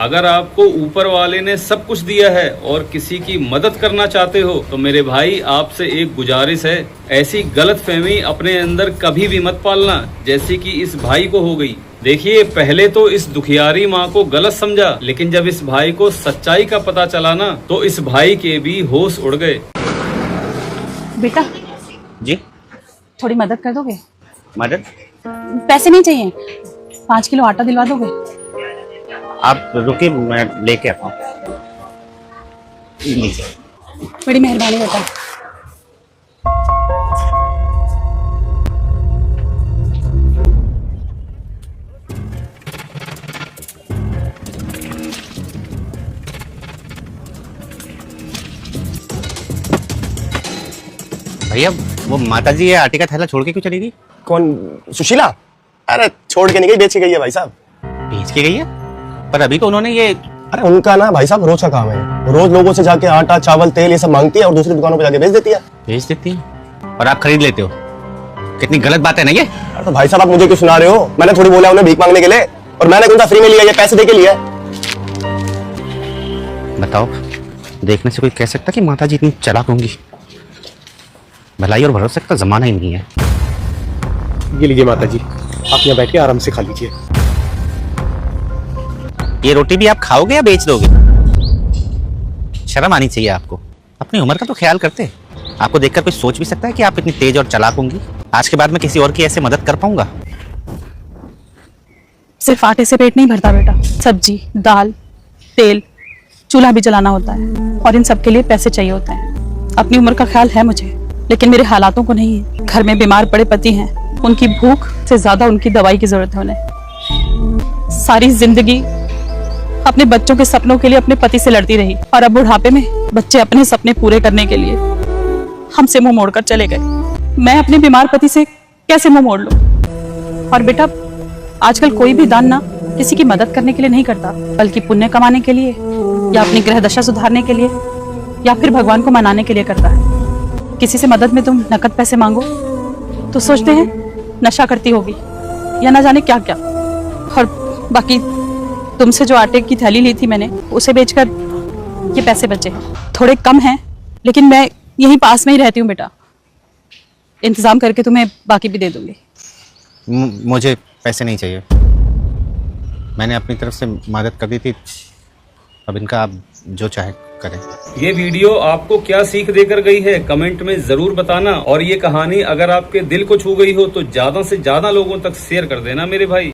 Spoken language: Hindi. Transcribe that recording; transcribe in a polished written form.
अगर आपको ऊपर वाले ने सब कुछ दिया है और किसी की मदद करना चाहते हो तो मेरे भाई आपसे एक गुजारिश है, ऐसी गलतफहमी अपने अंदर कभी भी मत पालना जैसी कि इस भाई को हो गई। देखिए, पहले तो इस दुखियारी माँ को गलत समझा, लेकिन जब इस भाई को सच्चाई का पता चला ना तो इस भाई के भी होश उड़ गए। बेटा जी, थोड़ी मदद कर दोगे? मदद? पैसे नहीं चाहिए, 5 किलो आटा दिलवा दोगे? आप रुकिए, मैं लेके आता हूँ। लीजिए। बड़ी मेहरबानी बेटा। भैया, वो माता जी ये आटे का थैला छोड़ के क्यों चली गई? कौन? सुशीला? अरे छोड़ के नहीं गई, बेच के गई है भाई साहब। बेच के गई है? पर अभी तो उन्होंने ये... अरे उनका ना भाई साहब रोज का काम है, रोज लोगों से जाके आटा चावल तेल ये सब मांगती है और दूसरी दुकानों पे जाके बेच देती है। बेच देती है और आप खरीद लेते हो? कितनी गलत बात है ना ये। अरे तो भाई साहब आप मुझे क्यों सुना रहे हो? मैंने थोड़ी बोला उन्हें भीख मांगने के लिए, और मैंने कौन सा फ्री में लिया, ये पैसे दे के लिया है। बताओ, देखने से कोई कह सकता कि माता जी इतनी चालाक होंगी? भलाई और भरोसे का जमाना ही नहीं है। ये लीजिए माता जी, आप यहाँ बैठ के आराम से खा लीजिए। ये रोटी भी आप खाओगे या बेच दोगे? शर्म आनी चाहिए आपको। अपनी उम्र का तो ख्याल करते। आपको देखकर कोई सोच भी सकता है कि आप इतनी तेज और चालाक होंगी? आज के बाद मैं किसी और की ऐसे मदद कर पाऊंगा? सिर्फ आटे से पेट नहीं भरता बेटा, सब्जी, दाल, तेल, चूल्हा भी जलाना होता है और इन सब के लिए पैसे चाहिए होते हैं। अपनी उम्र का ख्याल है मुझे, लेकिन मेरे हालातों को नहीं है। घर में बीमार पड़े पति हैं, उनकी भूख से ज्यादा उनकी दवाई की जरूरत है उन्हें। सारी जिंदगी अपने बच्चों के सपनों के लिए अपने पति से लड़ती रही और अब बुढ़ापे में बच्चे अपने सपने पूरे करने के लिए हमसे मुंह मोड़कर चले गए। मैं अपने बीमार पति से कैसे मुंह मोड़ लूं? और बेटा, आजकल कोई भी दान ना किसी की मदद करने के लिए नहीं करता, बल्कि पुण्य कमाने के लिए या अपनी ग्रह दशा सुधारने के लिए या फिर भगवान को मनाने के लिए करता है। किसी से मदद में तुम नकद पैसे मांगो तो सोचते हैं नशा करती होगी या ना जाने क्या क्या। और बाकी तुमसे जो आटे की थैली ली थी मैंने, उसे बेचकर ये पैसे बचे। थोड़े कम हैं, लेकिन मैं यहीं पास में ही रहती हूँ बेटा, इंतजाम करके तुम्हें बाकी भी दे दूंगी। मुझे पैसे नहीं चाहिए, मैंने अपनी तरफ से मदद कर दी थी। अब इनका आप जो चाहे करें। ये वीडियो आपको क्या सीख देकर गई है कमेंट में जरूर बताना, और ये कहानी अगर आपके दिल को छू गई हो तो ज्यादा से ज्यादा लोगों तक शेयर कर देना मेरे भाई।